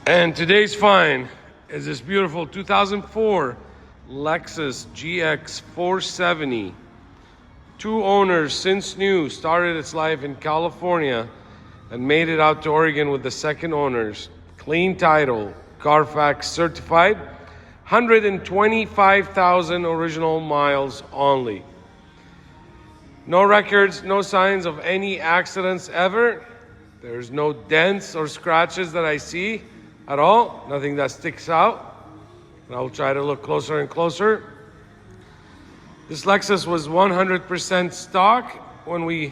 And today's find is this beautiful 2004 Lexus GX 470. Two owners since new, started its life in California and made it out to Oregon with the second owners. Clean title, CARFAX certified, 125,000 original miles only. No records, no signs of any accidents ever. There's no dents or scratches that I see at all, nothing that sticks out. And I'll try to look closer and closer. This Lexus was 100% stock when we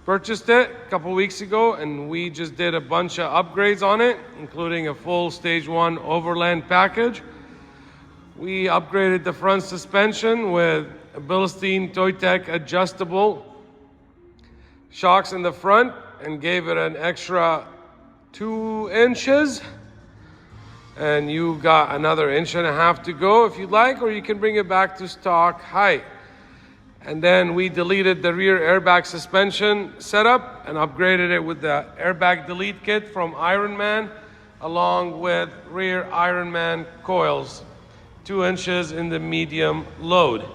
purchased it a couple weeks ago, and we just did a bunch of upgrades on it, including a full stage 1 overland package. We upgraded the front suspension with a BILSTEIN TOYTEC adjustable shocks in the front and gave it an extra 2 inches. And you got another 1.5 inches to go if you'd like, or you can bring it back to stock height. And then we deleted the rear airbag suspension setup and upgraded it with the airbag delete kit from Ironman, along with rear Ironman coils, 2 inches in the medium load.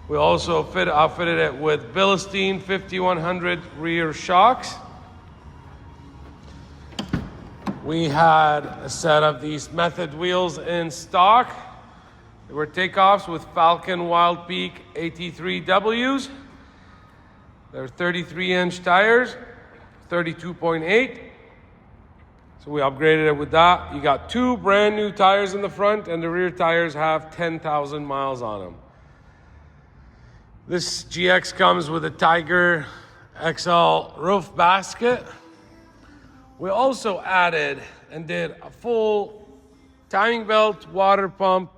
We also outfitted it with BILSTEIN 5100 rear shocks. We had a set of these method wheels in stock. They were takeoffs with FALKEN Wild Peak AT3Ws. They're 33-inch tires, 32.8. So we upgraded it with that. You got 2 brand new tires in the front, and the rear tires have 10,000 miles on them. This GX comes with a TYGER XL roof basket. We also added and did a full timing belt, water pump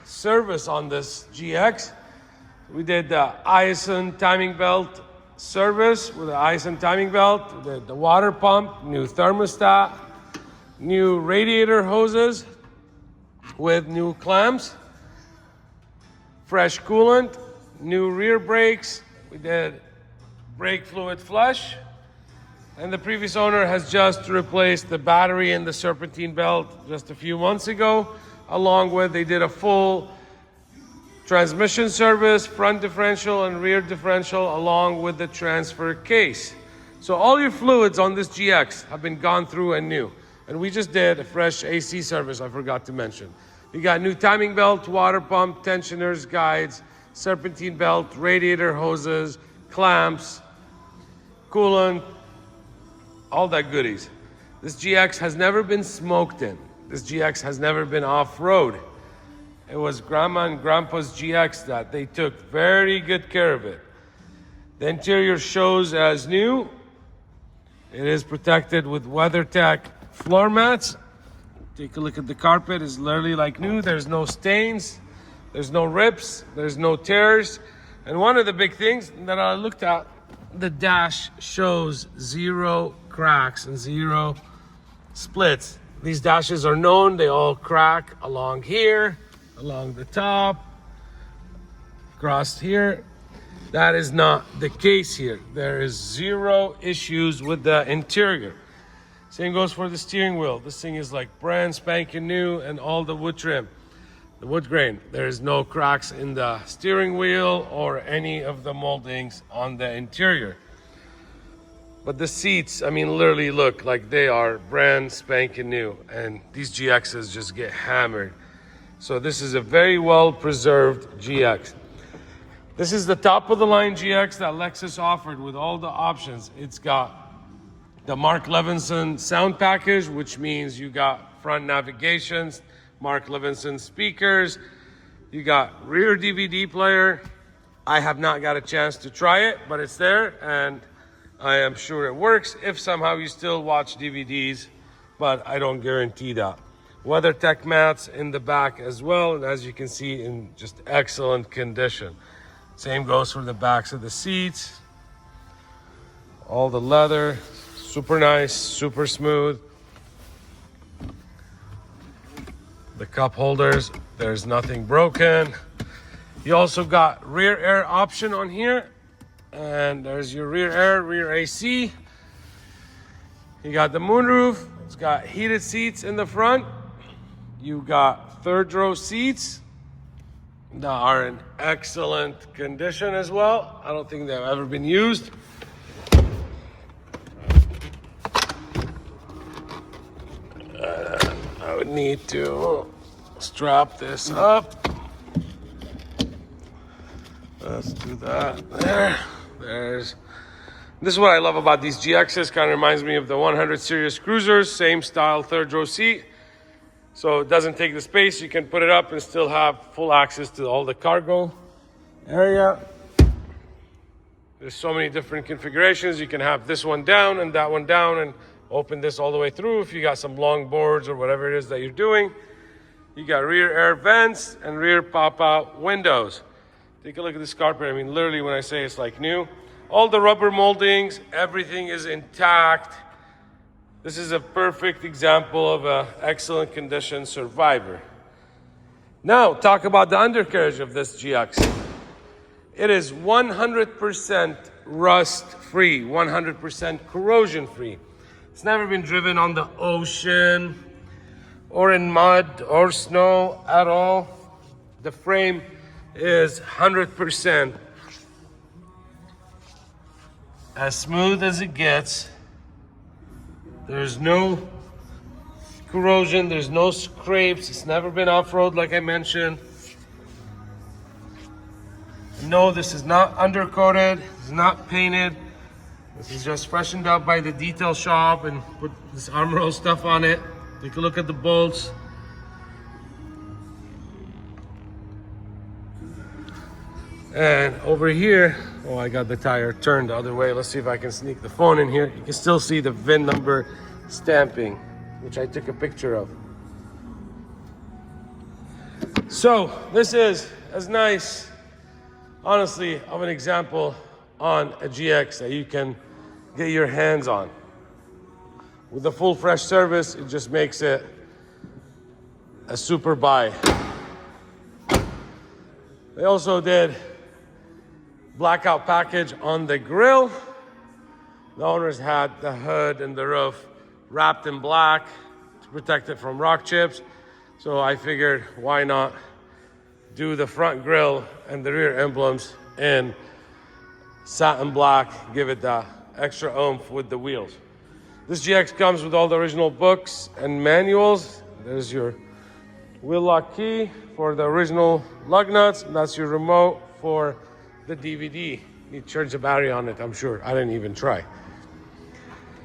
service on this GX. We did the ISON timing belt service with the ISON timing belt. We did the water pump, new thermostat, new radiator hoses with new clamps, fresh coolant, new rear brakes. We did brake fluid flush. And the previous owner has just replaced the battery in the serpentine belt just a few months ago. Along with, they did a full transmission service, front differential and rear differential, along with the transfer case. So all your fluids on this GX have been gone through and new. And we just did a fresh AC service, I forgot to mention. You got new timing belt, water pump, tensioners, guides, serpentine belt, radiator hoses, clamps, coolant, all that goodies. This GX has never been smoked in. This GX has never been off-road. It was Grandma and Grandpa's GX that they took very good care of it. The interior shows as new. It is protected with WEATHERTECH floor mats. Take a look at the carpet, it's literally like new. There's no stains, there's no rips, there's no tears. And one of the big things that I looked at, the dash shows 0 cracks and 0 splits. These dashes are known, they all crack along here, along the top, across here. That is not the case here. There is 0 issues with the interior. Same goes for the steering wheel. This thing is like brand spanking new, and all the wood trim, the wood grain. There is no cracks in the steering wheel or any of the moldings on the interior. But the seats, I mean, literally look like they are brand spanking new, and these GXs just get hammered. So this is a very well preserved GX. This is the top of the line GX that Lexus offered with all the options. It's got the Mark Levinson sound package, which means you got front navigations, Mark Levinson speakers, you got rear DVD player. I have not got a chance to try it, but it's there, and I am sure it works if somehow you still watch DVDs, but I don't guarantee that. WEATHERTECH mats in the back as well, and as you can see, in just excellent condition. Same goes for the backs of the seats. All the leather, super nice, super smooth. The cup holders, there's nothing broken. You also got rear air option on here. And there's your rear air, rear AC. You got the moonroof, It's got heated seats in the front. You got third row seats that are in excellent condition as well. I don't think they've ever been used. I would need to strap this up. Let's do that. There's. This is what I love about these GXs. Kind of reminds me of the 100 series cruisers. Same style, third row seat. So it doesn't take the space. You can put it up and still have full access to all the cargo area. There's so many different configurations. You can have this one down and that one down and open this all the way through if you got some long boards or whatever it is that you're doing. You got rear air vents and rear pop-out windows. Take a look at this carpet. I mean, literally when I say it's like new. All the rubber moldings, everything is intact. This is a perfect example of an excellent condition survivor. Now, talk about the undercarriage of this GX. It is 100% rust-free, 100% corrosion-free. It's never been driven on the ocean or in mud or snow at all. The frame is 100% as smooth as it gets. There's no corrosion, there's no scrapes. It's never been off-road like I mentioned. No, this is not undercoated, it's not painted. This is just freshened up by the detail shop and put this Armor stuff on it. Take a look at the bolts. And over here, oh, I got the tire turned the other way. Let's see if I can sneak the phone in here. You can still see the VIN number stamping, which I took a picture of. So this is as nice, honestly, of an example on a GX that you can get your hands on. With the full fresh service, it just makes it a super buy. They also did blackout package on the grill. The owners had the hood and the roof wrapped in black to protect it from rock chips. So I figured, why not do the front grill and the rear emblems in satin black, give it the extra oomph with the wheels. This GX comes with all the original books and manuals. There's your wheel lock key for the original lug nuts. That's your remote for the DVD. You charge the battery on it, I'm sure. I didn't even try.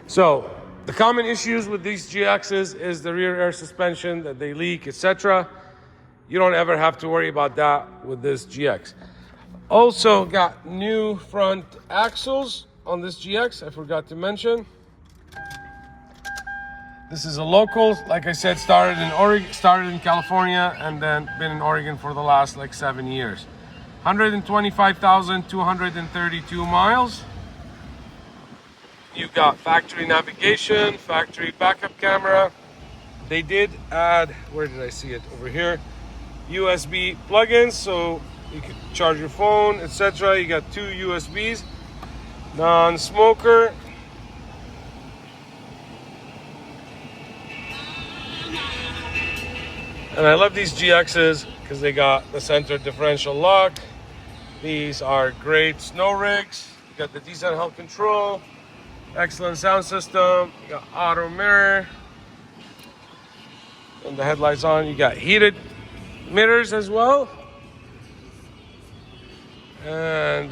So the common issues with these GXs is the rear air suspension, that they leak, etc. You don't ever have to worry about that with this GX. Also got new front axles on this GX, I forgot to mention. This is a local, like I said, started in California and then been in Oregon for the last like 7 years. 125,232 miles. You got factory navigation, factory backup camera. They did add, where did I see it? Over here. USB plugins, so you can charge your phone, etc. You got 2 USBs. Non-smoker. And I love these GXs because they got the center differential lock. These are great snow rigs. You got the decent health control, excellent sound system. You got auto mirror. And the headlights on. You got heated mirrors as well. And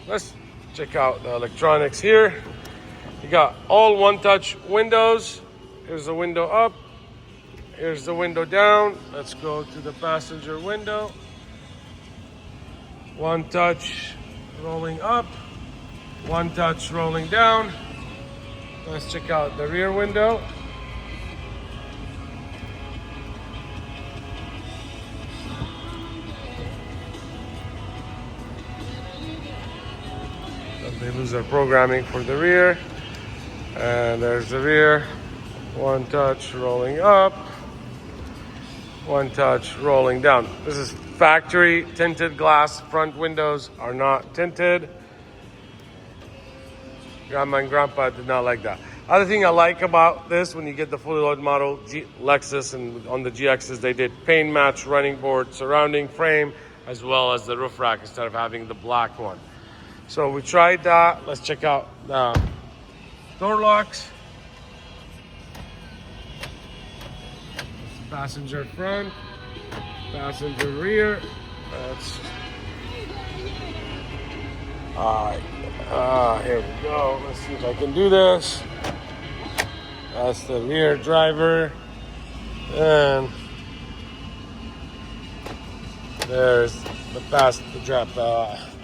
let's check out the electronics here. You got all one-touch windows. Here's the window up. Here's the window down. Let's go to the passenger window. One touch rolling up, one touch rolling down. Let's check out the rear window. They lose their programming for the rear. And there's the rear. One touch rolling up. One touch rolling down. This is factory tinted glass. Front windows are not tinted. Grandma and Grandpa did not like that. Other thing I like about this, when you get the fully loaded model, Lexus and on the GXs, they did paint match running board surrounding frame, as well as the roof rack instead of having the black one. So we tried that. Let's check out the door locks. Passenger front, passenger rear. That's here we go. Let's see if I can do this. That's the rear driver, and there's the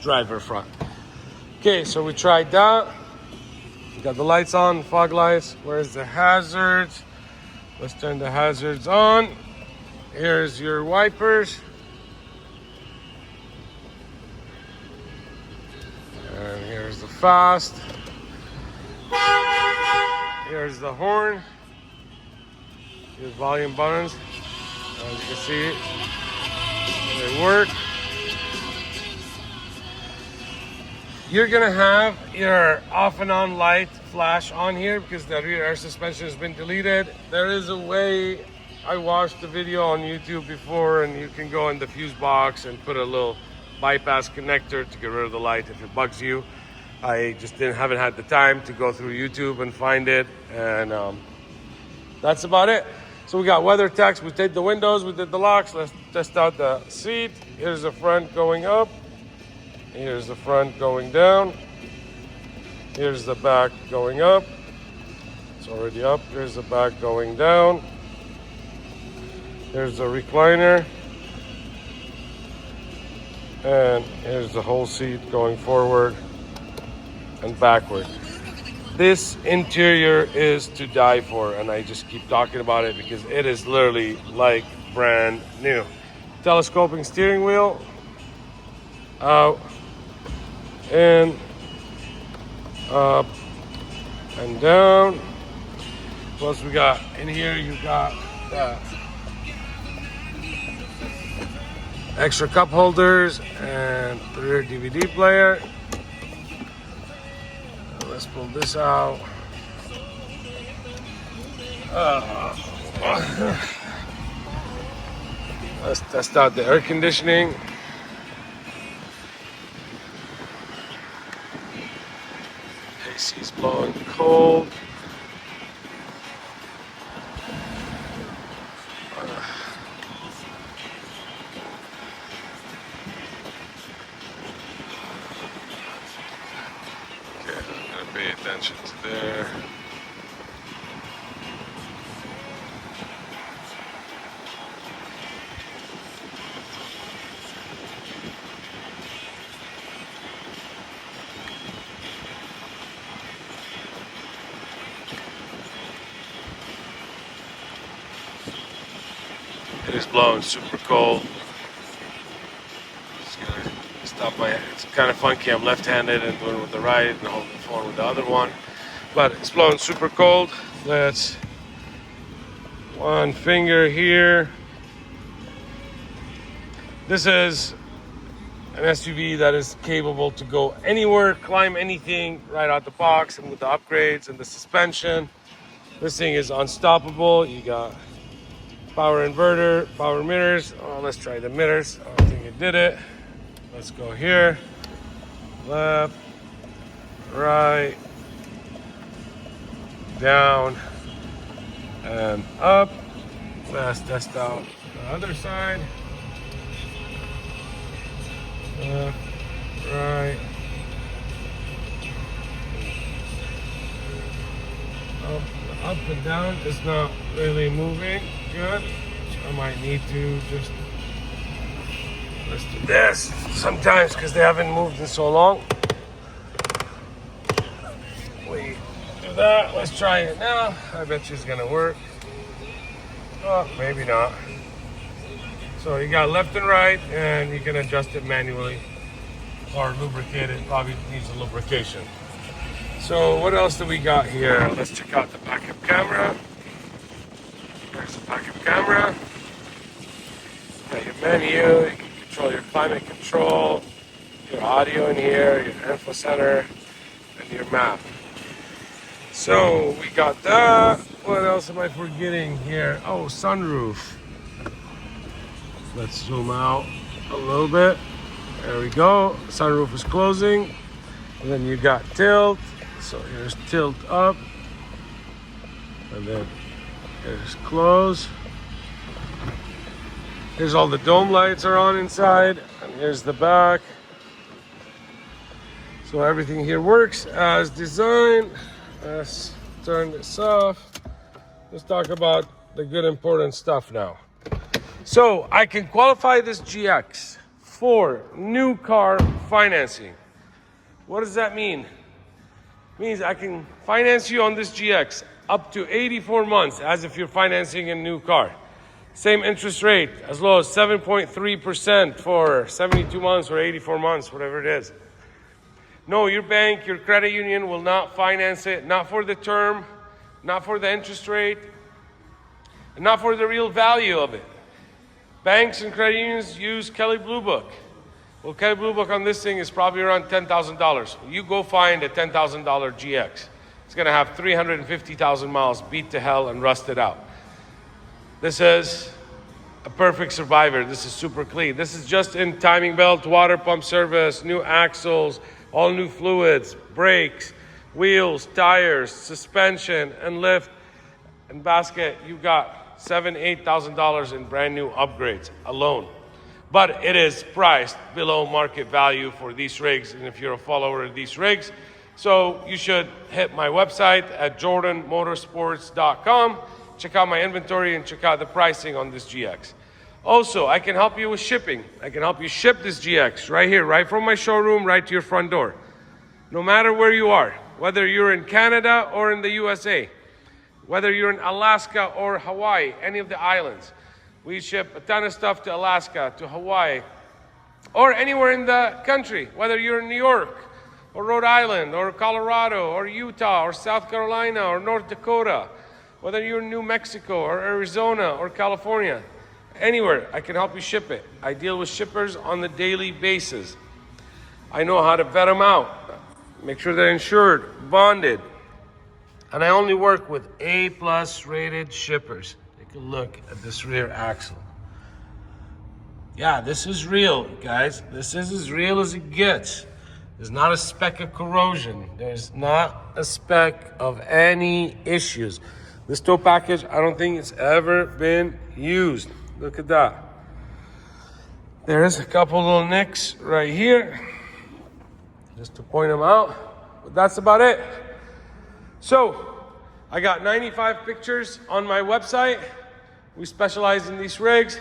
driver front. Okay, so we tried that. We got the lights on, fog lights. Where's the hazards? Let's turn the hazards on. Here's your wipers. And here's the fast. Here's the horn. Here's volume buttons. As you can see, they work. You're gonna have your off and on light flash on here because the rear air suspension has been deleted. There is a way, I watched the video on YouTube before, and you can go in the fuse box and put a little bypass connector to get rid of the light if it bugs you. I just haven't had the time to go through YouTube and find it, and that's about it. So we got WeatherTech, we did the windows, we did the locks. Let's test out the seat. Here's the front going up. Here's the front going down. Here's the back going up. It's already up. Here's the back going down. Here's the recliner. And here's the whole seat going forward and backward. This interior is to die for, and I just keep talking about it because it is literally like brand new. Telescoping steering wheel. Out and up and down. Plus we got in here, you got the extra cup holders and the rear DVD player. Let's pull this out. Let's test out the air conditioning. AC's blowing cold. Okay, I'm gonna pay attention to there. It is blowing super cold. Just gonna stop my, it's kind of funky. I'm left-handed and doing it with the right and holding the phone with the other one. But it's blowing super cold. Let's, one finger here. This is an SUV that is capable to go anywhere, climb anything right out the box, and with the upgrades and the suspension, this thing is unstoppable. You got power inverter, power mirrors. Oh, let's try the mirrors. I don't think it did it. Let's go here. Left, right, down, and up. Let's test out the other side. Left, right, up and down. It's not really moving good. I might need to just, let's do this sometimes because they haven't moved in so long. We do that. Let's try it now. I bet you it's gonna work. Oh, maybe not. So you got left and right, and you can adjust it manually or lubricate it. Probably needs a lubrication. So what else do we got here? Let's check out the backup camera. There's the backup camera. You got your menu. You can control your climate control, your audio in here, your info center, and your map. So we got that. What else am I forgetting here? Oh, sunroof. Let's zoom out a little bit. There we go. Sunroof is closing. And then you got tilt. So here's tilt up. And then here's close. Here's all the dome lights are on inside. And here's the back. So everything here works as designed. Let's turn this off. Let's talk about the good important stuff now. So I can qualify this GX for new car financing. What does that mean? It means I can finance you on this GX up to 84 months as if you're financing a new car. Same interest rate, as low as 7.3% for 72 months or 84 months, whatever it is. No, your bank, your credit union will not finance it, not for the term, not for the interest rate, and not for the real value of it. Banks and credit unions use Kelley Blue Book. Well, Kelley Blue Book on this thing is probably around $10,000. You go find a $10,000 GX. It's gonna have 350,000 miles, beat to hell and rusted out. This is a perfect survivor. This is super clean. This is just in timing belt, water pump service, new axles, all new fluids, brakes, wheels, tires, suspension, and lift and basket. You got $7,000, $8,000 in brand new upgrades alone. But it is priced below market value for these rigs, and if you're a follower of these rigs, so you should hit my website at jordanmotorsports.com, check out my inventory and check out the pricing on this GX. Also, I can help you with shipping. I can help you ship this GX right here, right from my showroom, right to your front door. No matter where you are, whether you're in Canada or in the USA, whether you're in Alaska or Hawaii, any of the islands. We ship a ton of stuff to Alaska, to Hawaii, or anywhere in the country, whether you're in New York or Rhode Island or Colorado or Utah or South Carolina or North Dakota, whether you're in New Mexico or Arizona or California. Anywhere, I can help you ship it. I deal with shippers on the daily basis. I know how to vet them out, make sure they're insured, bonded. And I only work with A+ rated shippers. Take a look at this rear axle. Yeah, this is real, guys. This is as real as it gets. There's not a speck of corrosion. There's not a speck of any issues. This tow package, I don't think it's ever been used. Look at that. There's a couple little nicks right here, just to point them out, but that's about it. So, I got 95 pictures on my website. We specialize in these rigs.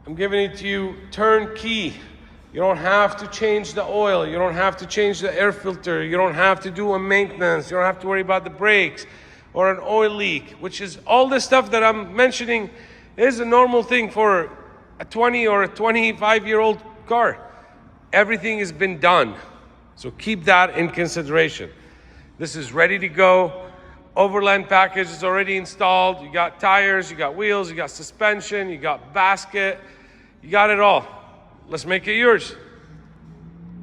I'm giving it to you turnkey. You don't have to change the oil. You don't have to change the air filter. You don't have to do a maintenance. You don't have to worry about the brakes or an oil leak, which is all this stuff that I'm mentioning is a normal thing for a 20 or a 25-year-old car. Everything has been done. So keep that in consideration. This is ready to go. Overland package is already installed. You got tires, you got wheels, you got suspension, you got basket. You got it all. Let's make it yours.